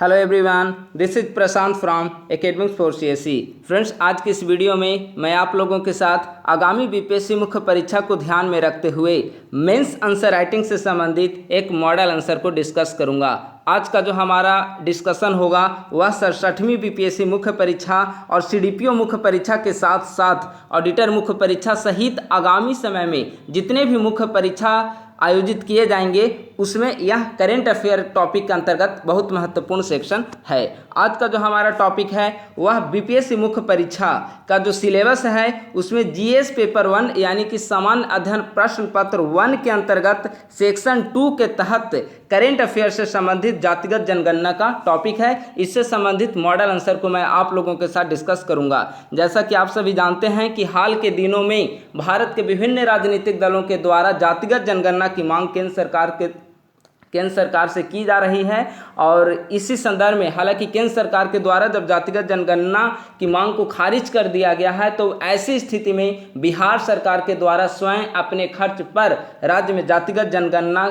Hello everyone, this is Prashant from academics for CSE. Friends, आज की इस video में मैं आप लोगों के साथ आगामी बीपीएससी मुख्य परीक्षा को ध्यान में रखते हुए मेंस आंसर राइटिंग से संबंधित एक मॉडल आंसर को डिस्कस करूंगा। आज का जो हमारा डिस्कशन होगा वह 67वीं बीपीएससी मुख्य परीक्षा और सीडीपीओ मुख्य परीक्षा के साथ साथ ऑडिटर मुख्य परीक्षा सहित आगामी समय में जितने भी मुख्य परीक्षा आयोजित किए जाएंगे उसमें यह करेंट अफेयर टॉपिक के अंतर्गत बहुत महत्वपूर्ण सेक्शन है। आज का जो हमारा टॉपिक है वह बीपीएससी मुख्य परीक्षा का जो सिलेबस है उसमें जीएस पेपर 1 यानी कि सामान्य अध्ययन प्रश्न पत्र 1 के अंतर्गत सेक्शन 2 के तहत करेंट अफेयर से संबंधित जातिगत जनगणना का टॉपिक है। इससे संबंधित मॉडल आंसर को मैं आप लोगों के साथ डिस्कस करूंगा। जैसा कि आप सभी जानते हैं कि हाल के दिनों में भारत के विभिन्न राजनीतिक दलों के द्वारा जातिगत जनगणना की मांग केंद्र सरकार से की जा रही है और इसी संदर्भ में हालांकि केंद्र सरकार के द्वारा जब जातिगत जनगणना की मांग को खारिज कर दिया गया है तो ऐसी स्थिति में बिहार सरकार के द्वारा स्वयं अपने खर्च पर राज्य में जातिगत जनगणना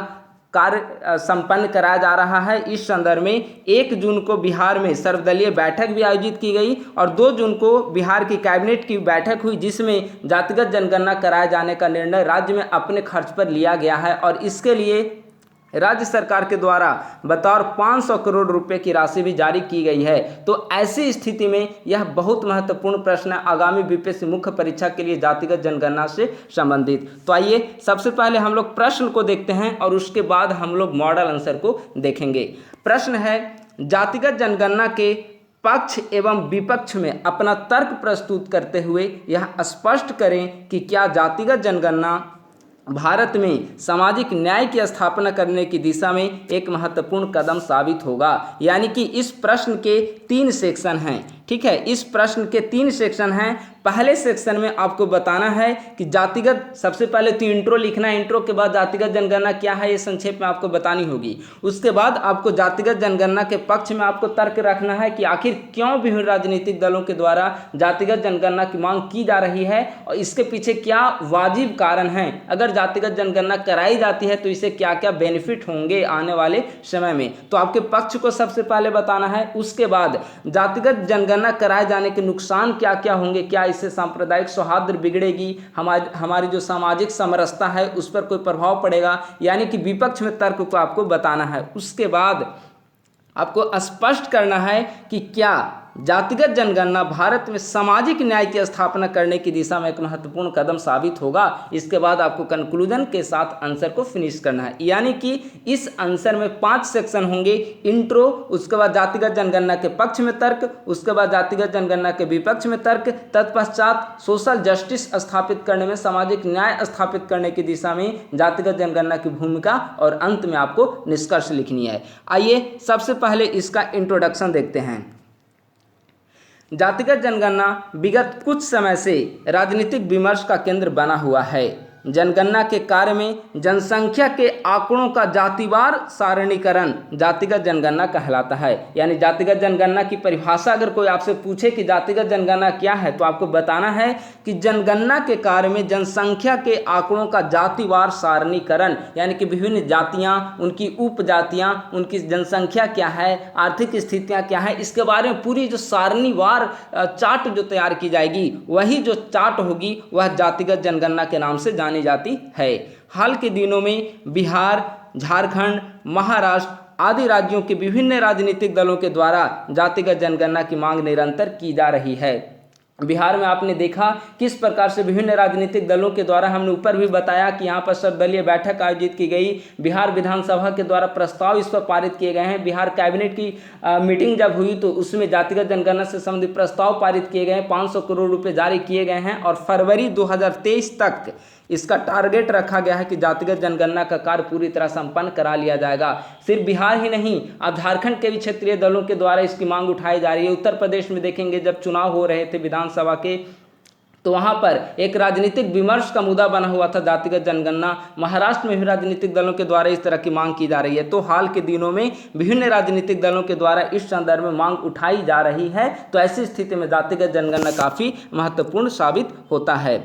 कार्य संपन्न कराया जा रहा है। इस संदर्भ में 1 जून को बिहार में सर्वदलीय बैठक भी आयोजित की गई और 2 जून को बिहार की कैबिनेट की बैठक हुई जिसमें जातिगत जनगणना कराए जाने का निर्णय राज्य में अपने खर्च पर लिया गया है और इसके लिए राज्य सरकार के द्वारा बतौर 500 करोड़ रुपए की राशि भी जारी की गई है। तो ऐसी स्थिति में यह बहुत महत्वपूर्ण प्रश्न है आगामी बीपीएससी मुख्य परीक्षा के लिए जातिगत जनगणना से संबंधित। तो आइए सबसे पहले हम लोग प्रश्न को देखते हैं और उसके बाद हम लोग मॉडल आंसर को देखेंगे। प्रश्न है, जातिगत जनगणना के पक्ष एवं विपक्ष में अपना तर्क प्रस्तुत करते हुए यह स्पष्ट करें कि क्या जातिगत जनगणना भारत में सामाजिक न्याय की स्थापना करने की दिशा में एक महत्वपूर्ण कदम साबित होगा। यानी कि इस प्रश्न के 3 सेक्शन हैं। ठीक है, इस प्रश्न के 3 सेक्शन हैं। पहले सेक्शन में आपको बताना है कि जातिगत, सबसे पहले तो इंट्रो लिखना है, इंट्रो के बाद जातिगत जनगणना क्या है ये संक्षेप में आपको बतानी होगी। उसके बाद आपको जातिगत जनगणना के पक्ष में आपको तर्क रखना है कि आखिर क्यों विभिन्न राजनीतिक दलों के द्वारा जातिगत जनगणना की मांग की जा रही है और इसके पीछे क्या वाजिब कारण हैं। अगर जातिगत जनगणना कराई जाती है तो इसे क्या क्या बेनिफिट होंगे आने वाले समय में, तो आपके पक्ष को सबसे पहले बताना है। उसके बाद जातिगत जनगणना कराए जाने के नुकसान क्या क्या होंगे, क्या इससे सांप्रदायिक सौहार्द बिगड़ेगी, हमारी जो सामाजिक समरसता है उस पर कोई प्रभाव पड़ेगा, यानी कि विपक्ष में तर्क को आपको बताना है। उसके बाद आपको स्पष्ट करना है कि क्या जातिगत जनगणना भारत में सामाजिक न्याय की स्थापना करने की दिशा में एक महत्वपूर्ण कदम साबित होगा। इसके बाद आपको कंक्लूजन के साथ आंसर को फिनिश करना है। यानी कि इस आंसर में 5 सेक्शन होंगे। इंट्रो, उसके बाद जातिगत जनगणना के पक्ष में तर्क, उसके बाद जातिगत जनगणना के विपक्ष में तर्क, तत्पश्चात सोशल जस्टिस स्थापित करने में, सामाजिक न्याय स्थापित करने की दिशा में जातिगत जनगणना की भूमिका और अंत में आपको निष्कर्ष लिखनी है। आइए सबसे पहले इसका इंट्रोडक्शन देखते हैं। जातिगत जनगणना विगत कुछ समय से राजनीतिक विमर्श का केंद्र बना हुआ है। जनगणना के कार्य में जनसंख्या के आंकड़ों का जातिवार सारणीकरण जातिगत जनगणना कहलाता है। यानी जातिगत जनगणना की परिभाषा अगर कोई आपसे पूछे कि जातिगत जनगणना क्या है तो आपको बताना है कि जनगणना के कार्य में जनसंख्या के आंकड़ों का जातिवार सारणीकरण, यानी कि विभिन्न जातियां, उनकी उपजातियां, उनकी जनसंख्या क्या है, आर्थिक स्थितियां क्या है, इसके बारे में पूरी जो सारणीवार चार्ट जो तैयार की जाएगी वही जो चार्ट होगी वह जातिगत जनगणना के नाम से जानी जाती है। हाल के दिनों में बिहार, झारखंड, महाराष्ट्र आदि राज्यों के विभिन्न राजनीतिक दलों के द्वारा जातिगत जनगणना की मांग निरंतर की जा रही है। बिहार में आपने देखा किस प्रकार से विभिन्न राजनीतिक दलों के द्वारा, हमने ऊपर भी बताया कि यहाँ पर सर्वदलीय बैठक आयोजित की गई, बिहार विधानसभा के द्वारा प्रस्ताव इस पर पारित किए गए हैं। बिहार कैबिनेट की मीटिंग जब हुई तो उसमें जातिगत जनगणना से संबंधित प्रस्ताव पारित किए गए हैं, 500 करोड़ रुपए जारी किए गए हैं और फरवरी 2023 तक इसका टारगेट रखा गया है कि जातिगत जनगणना का कार्य पूरी तरह संपन्न करा लिया जाएगा। सिर्फ बिहार ही नहीं, अब झारखंड के भी क्षेत्रीय दलों के द्वारा इसकी मांग उठाई जा रही है। उत्तर प्रदेश में देखेंगे जब चुनाव हो रहे थे विधानसभा के तो वहाँ पर एक राजनीतिक विमर्श का मुद्दा बना हुआ था जातिगत जनगणना। महाराष्ट्र में भी राजनीतिक दलों के द्वारा इस तरह की मांग की जा रही है। तो हाल के दिनों में विभिन्न राजनीतिक दलों के द्वारा इस संदर्भ में मांग उठाई जा रही है। तो ऐसी स्थिति में जातिगत जनगणना काफ़ी महत्वपूर्ण साबित होता है।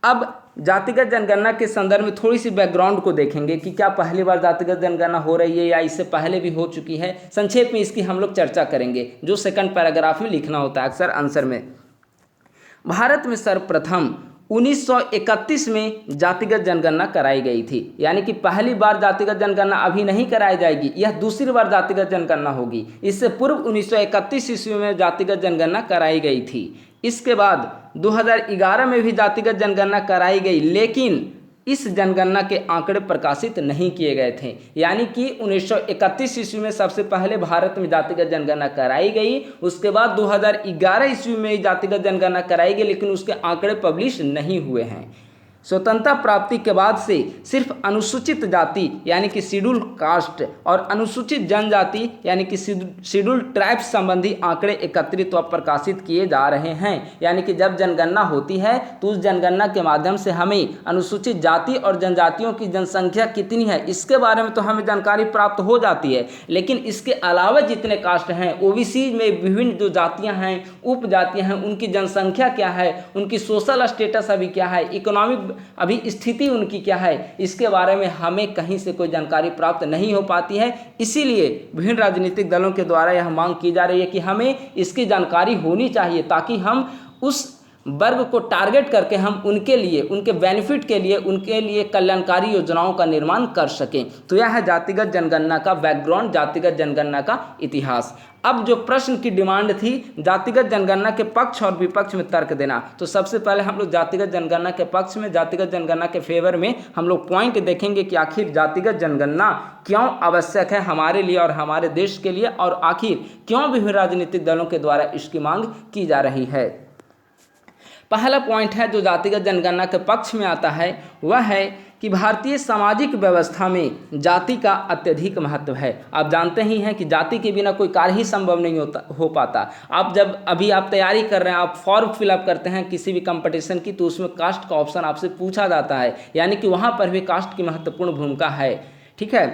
अब जातिगत जनगणना के संदर्भ में थोड़ी सी बैकग्राउंड को देखेंगे कि क्या पहली बार जातिगत जनगणना हो रही है या इससे पहले भी हो चुकी है। संक्षेप में इसकी हम लोग चर्चा करेंगे, जो सेकंड पैराग्राफ में लिखना होता है अक्सर आंसर में। भारत में सर्वप्रथम 1931 में जातिगत जनगणना कराई गई थी, यानी कि पहली बार जातिगत जनगणना अभी नहीं कराई जाएगी, यह दूसरी बार जातिगत जनगणना होगी। इससे पूर्व 1931 ईस्वी में जातिगत जनगणना कराई गई थी। इसके बाद 2011 में भी जातिगत जनगणना कराई गई, लेकिन इस जनगणना के आंकड़े प्रकाशित नहीं किए गए थे। यानी कि 1931 ईस्वी में सबसे पहले भारत में जातिगत जनगणना कराई गई, उसके बाद 2011 ईस्वी में जातिगत जनगणना कराई गई, लेकिन उसके आंकड़े पब्लिश नहीं हुए हैं। स्वतंत्रता प्राप्ति के बाद से सिर्फ अनुसूचित जाति यानी कि शेड्यूल कास्ट और अनुसूचित जनजाति यानी कि शेड्यूल ट्राइब्स संबंधी आंकड़े एकत्रित व प्रकाशित किए जा रहे हैं। यानी कि जब जनगणना होती है तो उस जनगणना के माध्यम से हमें अनुसूचित जाति और जनजातियों की जनसंख्या कितनी है इसके बारे में तो हमें जानकारी प्राप्त हो जाती है, लेकिन इसके अलावा जितने कास्ट हैं, ओबीसी में विभिन्न जो जातियाँ हैं, उपजातियाँ हैं, उनकी जनसंख्या क्या है, उनकी सोशल स्टेटस अभी क्या है, इकोनॉमिक अभी स्थिति उनकी क्या है, इसके बारे में हमें कहीं से कोई जानकारी प्राप्त नहीं हो पाती है। इसीलिए विभिन्न राजनीतिक दलों के द्वारा यह मांग की जा रही है कि हमें इसकी जानकारी होनी चाहिए, ताकि हम उस वर्ग को टारगेट करके हम उनके लिए, उनके बेनिफिट के लिए, उनके लिए कल्याणकारी योजनाओं का निर्माण कर सकें। तो यह है जातिगत जनगणना का बैकग्राउंड, जातिगत जनगणना का इतिहास। अब जो प्रश्न की डिमांड थी जातिगत जनगणना के पक्ष और विपक्ष में तर्क देना, तो सबसे पहले हम लोग जातिगत जनगणना के पक्ष में, जातिगत जनगणना के फेवर में हम लोग पॉइंट देखेंगे कि आखिर जातिगत जनगणना क्यों आवश्यक है हमारे लिए और हमारे देश के लिए, और आखिर क्यों विभिन्न राजनीतिक दलों के द्वारा इसकी मांग की जा रही है। पहला पॉइंट है जो जातिगत जनगणना के पक्ष में आता है, वह है कि भारतीय सामाजिक व्यवस्था में जाति का अत्यधिक महत्व है। आप जानते ही हैं कि जाति के बिना कोई कार्य ही संभव नहीं हो पाता। आप जब अभी आप तैयारी कर रहे हैं, आप फॉर्म फिलअप करते हैं किसी भी कंपटीशन की, तो उसमें कास्ट का ऑप्शन आपसे पूछा जाता है, यानी कि वहाँ पर भी कास्ट की महत्वपूर्ण भूमिका है। ठीक है,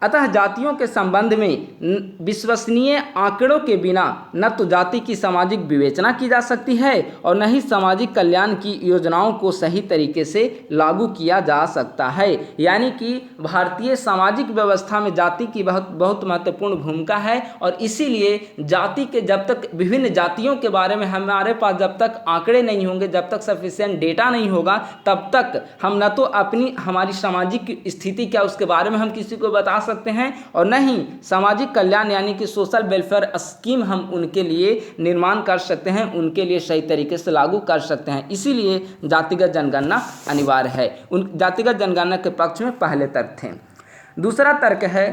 अतः जातियों के संबंध में विश्वसनीय आंकड़ों के बिना न तो जाति की सामाजिक विवेचना की जा सकती है और न ही सामाजिक कल्याण की योजनाओं को सही तरीके से लागू किया जा सकता है। यानी कि भारतीय सामाजिक व्यवस्था में जाति की बहुत महत्वपूर्ण भूमिका है, और इसीलिए जाति के जब तक विभिन्न जातियों के बारे में हमारे पास जब तक आंकड़े नहीं होंगे, जब तक सफिशिएंट डेटा नहीं होगा, तब तक हम न तो हमारी सामाजिक स्थिति क्या उसके बारे में हम किसी को बता सकते हैं, और नहीं सामाजिक कल्याण यानी कि सोशल वेलफेयर स्कीम हम उनके लिए निर्माण कर सकते हैं, उनके लिए सही तरीके से लागू कर सकते हैं। इसीलिए जातिगत जनगणना अनिवार्य है। उन जातिगत जनगणना के पक्ष में पहले तर्क थे। दूसरा तर्क है,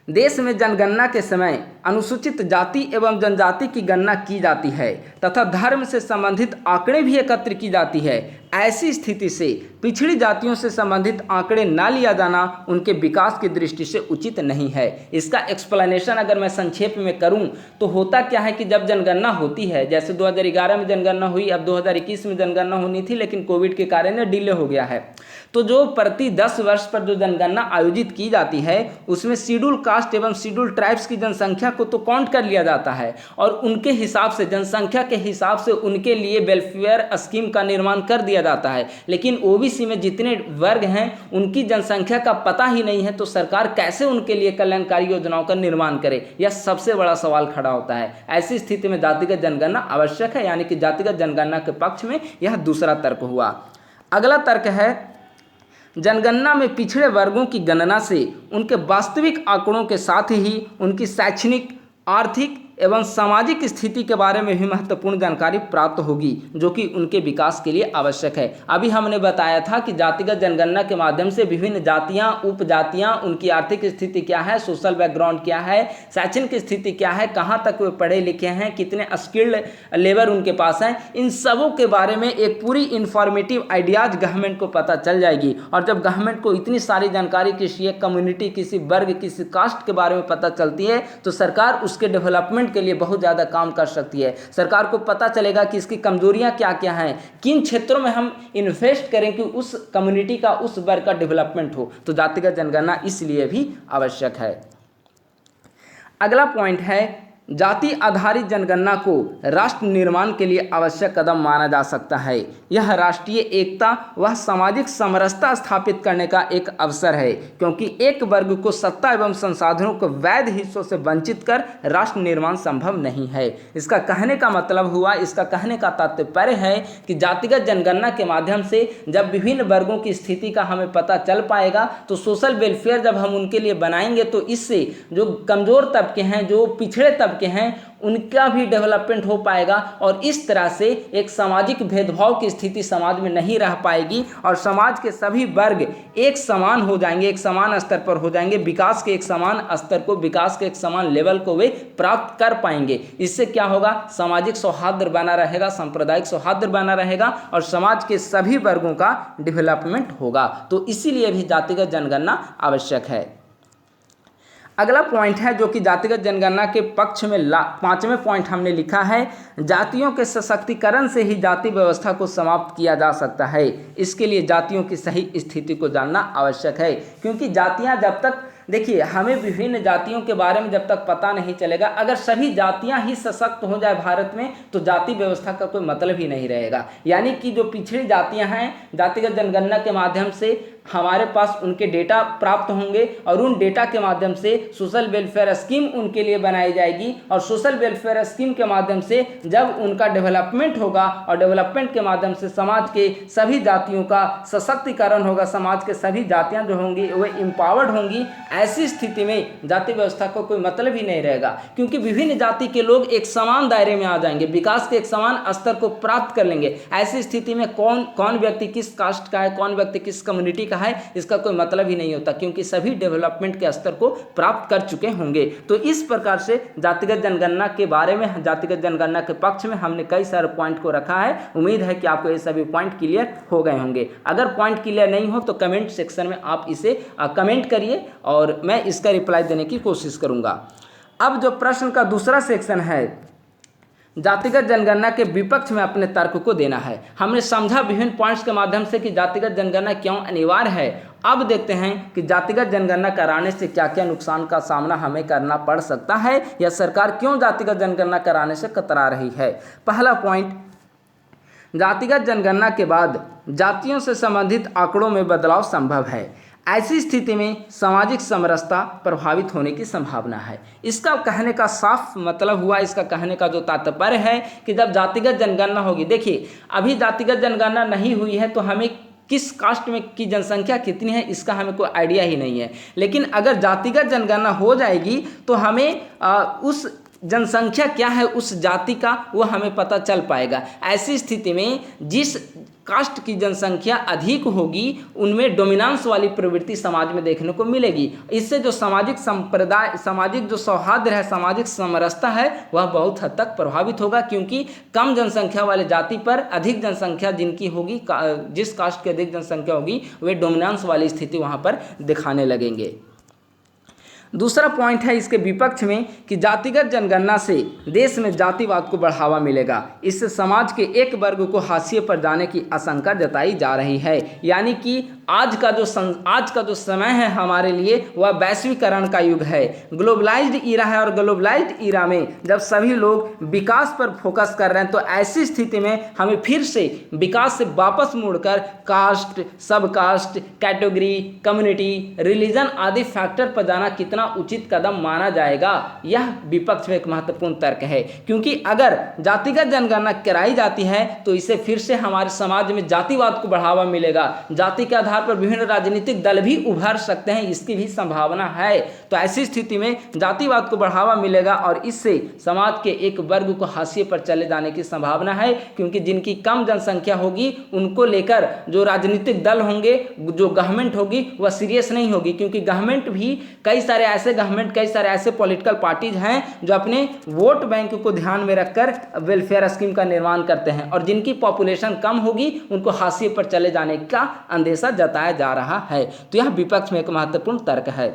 देश में जनगणना के समय अनुसूचित जाति एवं जनजाति की गणना की जाती है तथा धर्म से संबंधित आंकड़े भी एकत्र की जाती है। ऐसी स्थिति से पिछड़ी जातियों से संबंधित आंकड़े न लिया जाना उनके विकास की दृष्टि से उचित नहीं है। इसका एक्सप्लेनेशन अगर मैं संक्षेप में करूं तो होता क्या है कि जब जनगणना होती है, जैसे 2011 में जनगणना हुई, अब 2021 में जनगणना होनी थी लेकिन कोविड के कारण डिले हो गया है, तो जो प्रति 10 वर्ष पर जो जनगणना आयोजित की जाती है उसमें शेड्यूल कास्ट एवं शेड्यूल ट्राइब्स की जनसंख्या को तो काउंट कर लिया जाता है, और उनके हिसाब से, जनसंख्या के हिसाब से उनके लिए वेलफेयर स्कीम का निर्माण कर दिया जाता है। लेकिन ओबीसी में जितने वर्ग हैं उनकी जनसंख्या का पता ही नहीं है, तो सरकार कैसे उनके लिए कल्याणकारी योजनाओं का निर्माण करे, यह सबसे बड़ा सवाल खड़ा होता है। ऐसी स्थिति में जातिगत जनगणना आवश्यक है, यानी कि जातिगत जनगणना के पक्ष में यह दूसरा तर्क हुआ। अगला तर्क है, जनगणना में पिछड़े वर्गों की गणना से उनके वास्तविक आंकड़ों के साथ ही उनकी शैक्षणिक, आर्थिक एवं सामाजिक स्थिति के बारे में भी महत्वपूर्ण जानकारी प्राप्त होगी, जो कि उनके विकास के लिए आवश्यक है। अभी हमने बताया था कि जातिगत जनगणना के माध्यम से विभिन्न जातियां, उपजातियां, उनकी आर्थिक स्थिति क्या है, सोशल बैकग्राउंड क्या है, शैक्षणिक स्थिति क्या है, कहाँ तक वे पढ़े लिखे हैं, कितने स्किल्ड लेबर उनके पास हैं, इन सबों के बारे में एक पूरी इंफॉर्मेटिव आइडियाज गवर्नमेंट को पता चल जाएगी। और जब गवर्नमेंट को इतनी सारी जानकारी किसी एक कम्युनिटी, किसी वर्ग, किसी कास्ट के बारे में पता चलती है, तो सरकार उसके डेवलपमेंट के लिए बहुत ज़्यादा काम कर सकती है। सरकार को पता चलेगा कि इसकी कमजोरियां क्या क्या हैं, किन क्षेत्रों में हम इन्वेस्ट करें कि उस कम्युनिटी का, उस वर्ग का डेवलपमेंट हो। तो जातिगत जनगणना इसलिए भी आवश्यक है। अगला पॉइंट है जाति आधारित जनगणना को राष्ट्र निर्माण के लिए आवश्यक कदम माना जा सकता है। यह राष्ट्रीय एकता व सामाजिक समरसता स्थापित करने का एक अवसर है, क्योंकि एक वर्ग को सत्ता एवं संसाधनों को वैध हिस्सों से वंचित कर राष्ट्र निर्माण संभव नहीं है। इसका कहने का मतलब हुआ, इसका कहने का तात्पर्य है कि जातिगत जनगणना के माध्यम से जब विभिन्न वर्गों की स्थिति का हमें पता चल पाएगा, तो सोशल वेलफेयर जब हम उनके लिए बनाएंगे तो इससे जो कमज़ोर तबके हैं, जो पिछड़े तबके हैं, उनका भी डेवलपमेंट हो पाएगा और इस तरह से एक सामाजिक भेदभाव की स्थिति समाज में नहीं रह पाएगी और समाज के सभी वर्ग एक समान हो जाएंगे, एक समान स्तर पर हो जाएंगे, विकास के एक समान स्तर को, विकास के एक समान लेवल को वे प्राप्त कर पाएंगे। इससे क्या होगा, सामाजिक सौहार्द बना रहेगा, सांप्रदायिक सौहार्द बना रहेगा और समाज के सभी वर्गों का डेवलपमेंट होगा। तो इसीलिए भी जातिगत जनगणना आवश्यक है। अगला पॉइंट है जो कि जातिगत जनगणना के पक्ष में 5वें पॉइंट हमने लिखा है, जातियों के सशक्तिकरण से ही जाति व्यवस्था को समाप्त किया जा सकता है। इसके लिए जातियों की सही स्थिति को जानना आवश्यक है, क्योंकि जातियां जब तक, देखिए, हमें विभिन्न जातियों के बारे में जब तक पता नहीं चलेगा, अगर सभी जातियां ही सशक्त हो जाए भारत में, तो जाति व्यवस्था का कोई मतलब ही नहीं रहेगा। यानी कि जो पिछड़ी जातियां हैं, जातिगत जनगणना के माध्यम से हमारे पास उनके डेटा प्राप्त होंगे और उन डेटा के माध्यम से सोशल वेलफेयर स्कीम उनके लिए बनाई जाएगी और सोशल वेलफेयर स्कीम के माध्यम से जब उनका डेवलपमेंट होगा और डेवलपमेंट के माध्यम से समाज के सभी जातियों का सशक्तिकरण होगा, समाज के सभी जातियां जो होंगी वे एम्पावर्ड होंगी। ऐसी स्थिति में जाति व्यवस्था को कोई मतलब ही नहीं रहेगा, क्योंकि विभिन्न जाति के लोग एक समान दायरे में आ जाएंगे, विकास के एक समान स्तर को प्राप्त कर लेंगे। ऐसी स्थिति में कौन व्यक्ति किस कास्ट का है, कौन व्यक्ति किस कम्युनिटी का है, इसका कोई मतलब ही नहीं होता, क्योंकि सभी डेवलपमेंट के स्तर को प्राप्त कर चुके होंगे। तो इस प्रकार से जातिगत जनगणना के बारे में, जातिगत जनगणना के पक्ष में हमने कई सारे पॉइंट को रखा है। उम्मीद है कि आपको ये सभी पॉइंट क्लियर हो गए होंगे। अगर पॉइंट क्लियर नहीं हो तो कमेंट सेक्शन में आप इसे कमेंट करिए और मैं इसका रिप्लाई देने की कोशिश करूंगा। अब जो प्रश्न का दूसरा सेक्शन है, जातिगत जनगणना के विपक्ष में अपने तर्क को देना है। हमने समझा विभिन्न पॉइंट्स के माध्यम से कि जातिगत जनगणना क्यों अनिवार्य है। अब देखते हैं कि जातिगत जनगणना कराने से क्या क्या नुकसान का सामना हमें करना पड़ सकता है या सरकार क्यों जातिगत जनगणना कराने से कतरा रही है। पहला पॉइंट, जातिगत जनगणना के बाद जातियों से संबंधित आंकड़ों में बदलाव संभव है। ऐसी स्थिति में सामाजिक समरसता प्रभावित होने की संभावना है। इसका कहने का साफ मतलब हुआ, इसका कहने का जो तात्पर्य है कि जब जातिगत जनगणना होगी, देखिए अभी जातिगत जनगणना नहीं हुई है तो हमें किस कास्ट में की जनसंख्या कितनी है इसका हमें कोई आइडिया ही नहीं है। लेकिन अगर जातिगत जनगणना हो जाएगी तो हमें उस जनसंख्या क्या है उस जाति का वो हमें पता चल पाएगा। ऐसी स्थिति में जिस कास्ट की जनसंख्या अधिक होगी उनमें डोमिनेंस वाली प्रवृत्ति समाज में देखने को मिलेगी। इससे जो सामाजिक संप्रदाय, सामाजिक जो सौहार्द है, सामाजिक समरसता है, वह बहुत हद तक प्रभावित होगा, क्योंकि कम जनसंख्या वाले जाति पर अधिक जनसंख्या जिनकी होगी, जिस कास्ट की अधिक जनसंख्या होगी वे डोमिनेंस वाली स्थिति वहाँ पर दिखाने लगेंगे। दूसरा पॉइंट है इसके विपक्ष में कि जातिगत जनगणना से देश में जातिवाद को बढ़ावा मिलेगा। इससे समाज के एक वर्ग को हाशिए पर जाने की आशंका जताई जा रही है। यानी कि आज का जो समय है हमारे लिए वह वैश्वीकरण का युग है, ग्लोबलाइज्ड ईरा है और ग्लोबलाइज्ड ईरा में जब सभी लोग विकास पर फोकस कर रहे हैं तो ऐसी स्थिति में हमें फिर से विकास से वापस मुड़कर कास्ट, सब कास्ट, कैटेगरी, कम्युनिटी, रिलीजन आदि फैक्टर पर जाना कितना उचित कदम माना जाएगा, यह विपक्ष में एक महत्वपूर्ण तर्क है। क्योंकि अगर जातिगत जनगणना कराई जाती है तो इससे फिर से हमारे समाज में जातिवाद को बढ़ावा मिलेगा, जाति के आधार पर विभिन्न राजनीतिक दल भी उभर सकते हैं, इसकी भी संभावना है। तो ऐसी स्थिति में जातिवाद को बढ़ावा मिलेगा और इससे समाज के एक वर्ग को हाशिए पर चले जाने की संभावना है, क्योंकि जिनकी कम जनसंख्या होगी उनको लेकर जो राजनीतिक दल होंगे, जो गवर्नमेंट होगी वह सीरियस नहीं होगी, क्योंकि गवर्नमेंट भी कई सारे ऐसे पॉलिटिकल पार्टीज हैं जो अपने वोट बैंक को ध्यान में रखकर वेलफेयर स्कीम का निर्माण करते हैं और जिनकी पॉपुलेशन कम होगी उनको हाशिए पर चले जाने का अंदेशा जताया जा रहा है। तो यह विपक्ष में एक महत्वपूर्ण तर्क है।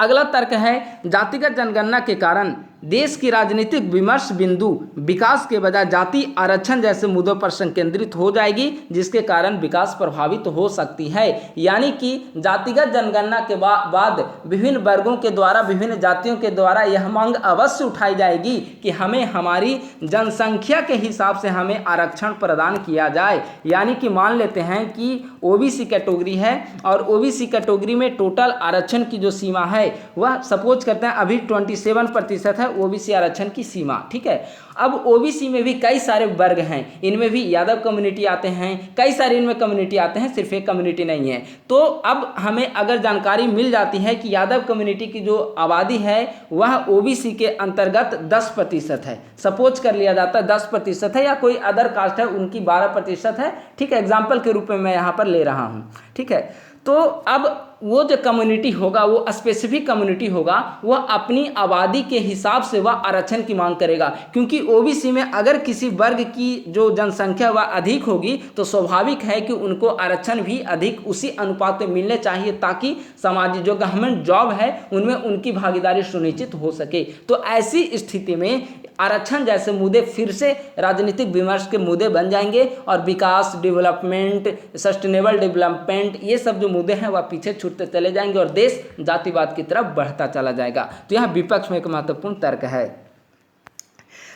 अगला तर्क है, जातिगत जनगणना के कारण देश की राजनीतिक विमर्श बिंदु विकास के बजाय जाति आरक्षण जैसे मुद्दों पर संकेंद्रित हो जाएगी, जिसके कारण विकास प्रभावित हो सकती है। यानी कि जातिगत जनगणना के बाद विभिन्न वर्गों के द्वारा, विभिन्न जातियों के द्वारा यह मांग अवश्य उठाई जाएगी कि हमें हमारी जनसंख्या के हिसाब से हमें आरक्षण प्रदान किया जाए। यानी कि मान लेते हैं कि ओबीसी कैटेगरी है और ओबीसी कैटेगरी में टोटल आरक्षण की जो सीमा है वह सपोज करते हैं अभी 27% है ओबीसी आरक्षण की सीमा, ठीक है। अब ओबीसी में भी कई सारे वर्ग हैं, इनमें भी यादव कम्युनिटी आते हैं, कई सारे इनमें कम्युनिटी आते हैं, सिर्फ एक कम्युनिटी नहीं है। तो अब हमें अगर जानकारी मिल जाती है कि यादव कम्युनिटी की जो आबादी है वह ओबीसी के अंतर्गत 10% है, सपोज कर लिया जाता है 10% है, या कोई अदर कास्ट है उनकी 12% है, ठीक है, एग्जाम्पल के रूप में मैं यहाँ पर ले रहा हूँ, ठीक है। तो अब वो जो कम्युनिटी होगा, वो स्पेसिफिक कम्युनिटी होगा, वह अपनी आबादी के हिसाब से वह आरक्षण की मांग करेगा, क्योंकि ओबीसी में अगर किसी वर्ग की जो जनसंख्या वह अधिक होगी तो स्वाभाविक है कि उनको आरक्षण भी अधिक उसी अनुपात में मिलने चाहिए, ताकि समाज जो गवर्नमेंट जॉब है उनमें उनकी भागीदारी सुनिश्चित हो सके। तो ऐसी स्थिति में आरक्षण जैसे मुद्दे फिर से राजनीतिक विमर्श के मुद्दे बन जाएंगे और विकास, डेवलपमेंट, सस्टेनेबल डेवलपमेंट, ये सब जो मुद्दे हैं वह पीछे छूटते चले जाएंगे और देश जातिवाद की तरफ बढ़ता चला जाएगा। तो यहाँ विपक्ष में एक महत्वपूर्ण तर्क है।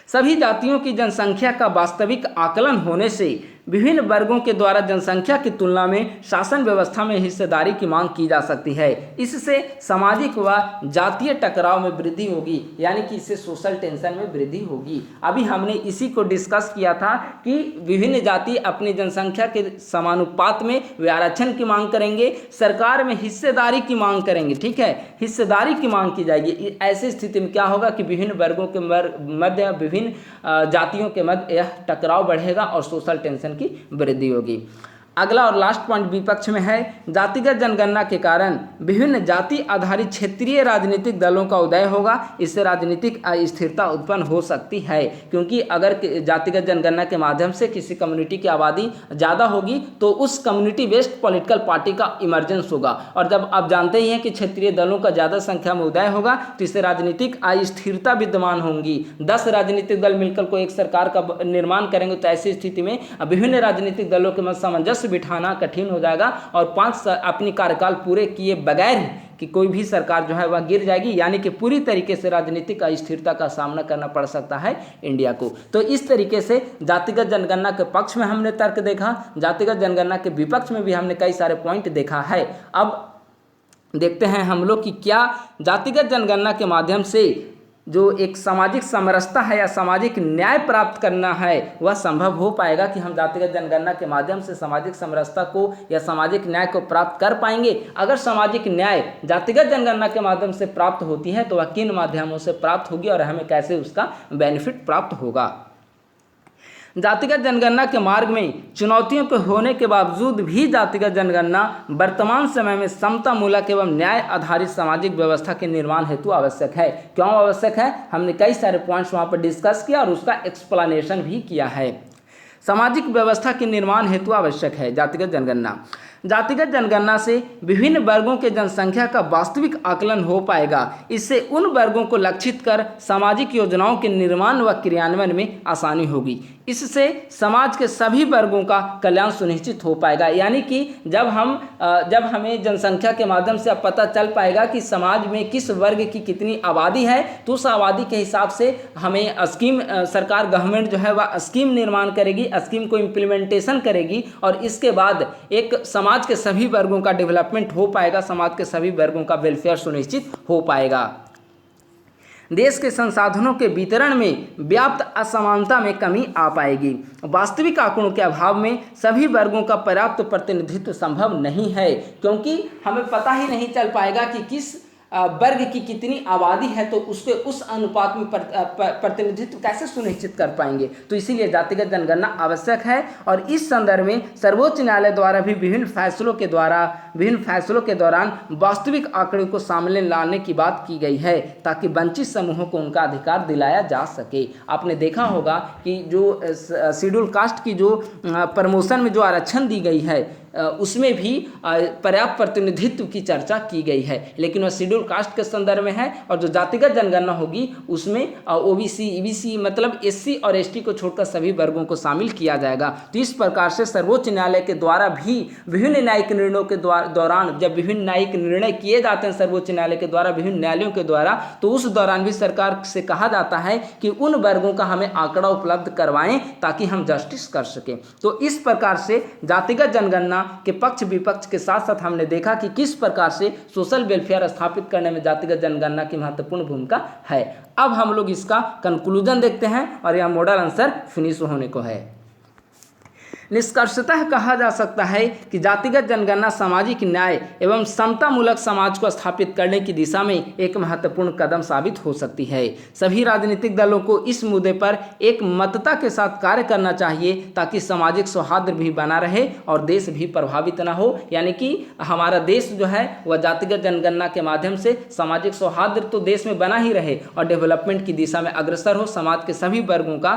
सभी जातियों की जनसंख्या का वास्तविक आकलन होने से विभिन्न वर्गों के द्वारा जनसंख्या की तुलना में शासन व्यवस्था में हिस्सेदारी की मांग की जा सकती है। इससे सामाजिक व जातीय टकराव में वृद्धि होगी, यानी कि इससे सोशल टेंशन में वृद्धि होगी। अभी हमने इसी को डिस्कस किया था कि विभिन्न जाति अपनी जनसंख्या के समानुपात में वे आरक्षण की मांग करेंगे, सरकार में हिस्सेदारी की मांग करेंगे, ठीक है, हिस्सेदारी की मांग की जाएगी। ऐसी स्थिति में क्या होगा कि विभिन्न वर्गों के मध्य, विभिन्न जातियों के मध्य यह टकराव बढ़ेगा और सोशल टेंशन की वृद्धि होगी। अगला और लास्ट पॉइंट विपक्ष में है, जातिगत जनगणना के कारण विभिन्न जाति आधारित क्षेत्रीय राजनीतिक दलों का उदय होगा। इससे राजनीतिक अस्थिरता उत्पन्न हो सकती है, क्योंकि अगर जातिगत जनगणना के माध्यम से किसी कम्युनिटी की आबादी ज़्यादा होगी तो उस कम्युनिटी बेस्ड पॉलिटिकल पार्टी का इमर्जेंस होगा, और जब आप जानते ही हैं कि क्षेत्रीय दलों का ज़्यादा संख्या में उदय होगा तो इससे राजनीतिक अस्थिरता विद्यमान होंगी। 10 राजनीतिक दल मिलकर कोई एक सरकार का निर्माण करेंगे तो ऐसी स्थिति में विभिन्न राजनीतिक दलों के मध्य सामंजस्य बिठाना कठिन हो जाएगा और 5 अपनी कार्यकाल पूरे किए बगैर कि कोई भी सरकार जो है वह गिर जाएगी, यानी कि पूरी तरीके से राजनीतिक अस्थिरता का सामना करना पड़ सकता है इंडिया को। तो इस तरीके से जातिगत जनगणना के पक्ष में हमने तर्क देखा, जातिगत जनगणना के विपक्ष में भी हमने कई सारे पॉइंट देखा है। अब देखते हैं हम लोग कि क्या जातिगत जनगणना के माध्यम से जो एक सामाजिक समरसता है या सामाजिक न्याय प्राप्त करना है वह संभव हो पाएगा कि हम जातिगत जनगणना के माध्यम से सामाजिक समरसता को या सामाजिक न्याय को प्राप्त कर पाएंगे। अगर सामाजिक न्याय जातिगत जनगणना के माध्यम से प्राप्त होती है तो वह किन माध्यमों से प्राप्त होगी और हमें कैसे उसका बेनिफिट प्राप्त होगा। जातिगत जनगणना के मार्ग में चुनौतियों के होने के बावजूद भी जातिगत जनगणना वर्तमान समय में समतामूलक एवं न्याय आधारित सामाजिक व्यवस्था के निर्माण हेतु आवश्यक है। क्यों आवश्यक है, हमने कई सारे पॉइंट्स वहाँ पर डिस्कस किया और उसका एक्सप्लेनेशन भी किया है। सामाजिक व्यवस्था के निर्माण हेतु आवश्यक है जातिगत जनगणना। जातिगत जनगणना से विभिन्न वर्गों के जनसंख्या का वास्तविक आकलन हो पाएगा। इससे उन वर्गों को लक्षित कर सामाजिक योजनाओं के निर्माण व क्रियान्वयन में आसानी होगी। इससे समाज के सभी वर्गों का कल्याण सुनिश्चित हो पाएगा। यानी कि जब हमें जनसंख्या के माध्यम से अब पता चल पाएगा कि समाज में किस वर्ग की कितनी आबादी है, तो उस आबादी के हिसाब से हमें स्कीम, सरकार गवर्नमेंट जो है वह स्कीम निर्माण करेगी, स्कीम को इम्प्लीमेंटेशन करेगी और इसके बाद एक समाज के सभी वर्गों का डेवलपमेंट हो पाएगा, समाज के सभी वर्गों का वेलफेयर सुनिश्चित हो पाएगा। देश के संसाधनों के वितरण में व्याप्त असमानता में कमी आ पाएगी। वास्तविक आंकड़ों के अभाव में सभी वर्गों का पर्याप्त प्रतिनिधित्व संभव नहीं है, क्योंकि हमें पता ही नहीं चल पाएगा कि किस वर्ग की कितनी आबादी है, तो उसके उस अनुपात में प्रतिनिधित्व कैसे सुनिश्चित कर पाएंगे। तो इसीलिए जातिगत जनगणना आवश्यक है और इस संदर्भ में सर्वोच्च न्यायालय द्वारा भी विभिन्न फैसलों के दौरान वास्तविक आंकड़े को सामने लाने की बात की गई है, ताकि वंचित समूहों को उनका अधिकार दिलाया जा सके। आपने देखा होगा कि जो शेड्यूल कास्ट की जो प्रमोशन में जो आरक्षण दी गई है, उसमें भी पर्याप्त प्रतिनिधित्व की चर्चा की गई है, लेकिन वह शेड्यूल कास्ट के संदर्भ में है। और जो जातिगत जनगणना होगी उसमें ओबीसी, ईबीसी मतलब एससी और एसटी को छोड़कर सभी वर्गों को शामिल किया जाएगा। तो इस प्रकार से सर्वोच्च न्यायालय के द्वारा भी विभिन्न न्यायिक निर्णयों के दौरान जब विभिन्न न्यायिक निर्णय किए जाते हैं सर्वोच्च न्यायालय के द्वारा, विभिन्न न्यायालयों के द्वारा, तो उस दौरान भी सरकार से कहा जाता है कि उन वर्गों का हमें आंकड़ा उपलब्ध करवाएं ताकि हम जस्टिस कर सकें। तो इस प्रकार से जातिगत जनगणना के पक्ष विपक्ष के साथ साथ हमने देखा कि किस प्रकार से सोशल वेलफेयर स्थापित करने में जातिगत जनगणना की महत्वपूर्ण भूमिका है। अब हम लोग इसका कंक्लूजन देखते हैं और यह मॉडल आंसर फिनिश होने को है। निष्कर्षतः कहा जा सकता है कि जातिगत जनगणना सामाजिक न्याय एवं समतामूलक समाज को स्थापित करने की दिशा में एक महत्वपूर्ण कदम साबित हो सकती है। सभी राजनीतिक दलों को इस मुद्दे पर एक मतता के साथ कार्य करना चाहिए ताकि सामाजिक सौहार्द भी बना रहे और देश भी प्रभावित न हो। यानी कि हमारा देश जो है वह जातिगत जनगणना के माध्यम से सामाजिक सौहार्द तो देश में बना ही रहे और डेवलपमेंट की दिशा में अग्रसर हो, समाज के सभी वर्गों का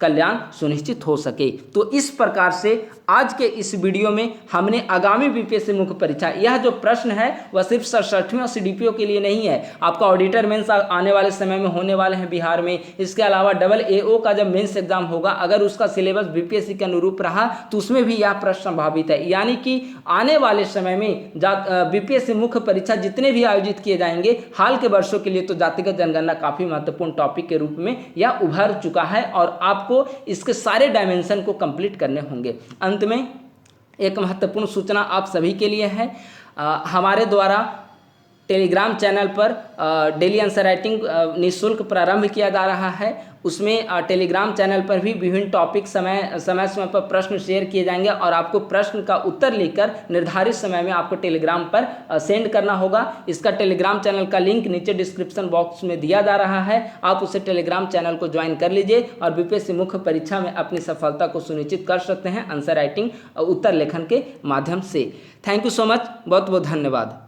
कल्याण सुनिश्चित हो सके। तो इस प्रकार से आज के इस वीडियो में हमने आगामी बीपीएससी मुख्य परीक्षा, यह जो प्रश्न है वह सिर्फ 67वें और सीडीपीओ के लिए नहीं है, आपका ऑडिटर मेंस आने वाले समय में होने वाले हैं बिहार में। इसके अलावा डबल एओ का जब मेंस एग्जाम होगा, अगर उसका सिलेबस बीपीएससी के अनुरूप रहा तो उसमें भी यह प्रश्न संभावित है। यानी कि आने वाले समय में बीपीएससी मुख्य परीक्षा जितने भी आयोजित किए जाएंगे हाल के वर्षों के लिए, तो जातिगत जनगणना काफी महत्वपूर्ण टॉपिक के रूप में यह उभर चुका है और आपको इसके सारे डायमेंशन को कंप्लीट करने होंगे। अंत में एक महत्वपूर्ण सूचना आप सभी के लिए है, हमारे द्वारा टेलीग्राम चैनल पर डेली आंसर राइटिंग निःशुल्क प्रारंभ किया जा रहा है। उसमें टेलीग्राम चैनल पर भी विभिन्न टॉपिक समय समय पर प्रश्न शेयर किए जाएंगे और आपको प्रश्न का उत्तर लिखकर निर्धारित समय में आपको टेलीग्राम पर सेंड करना होगा। इसका टेलीग्राम चैनल का लिंक नीचे डिस्क्रिप्शन बॉक्स में दिया जा रहा है, आप उसे टेलीग्राम चैनल को ज्वाइन कर लीजिए और बीपीएससी मुख्य परीक्षा में अपनी सफलता को सुनिश्चित कर सकते हैं आंसर राइटिंग उत्तर लेखन के माध्यम से। थैंक यू सो मच, बहुत बहुत धन्यवाद।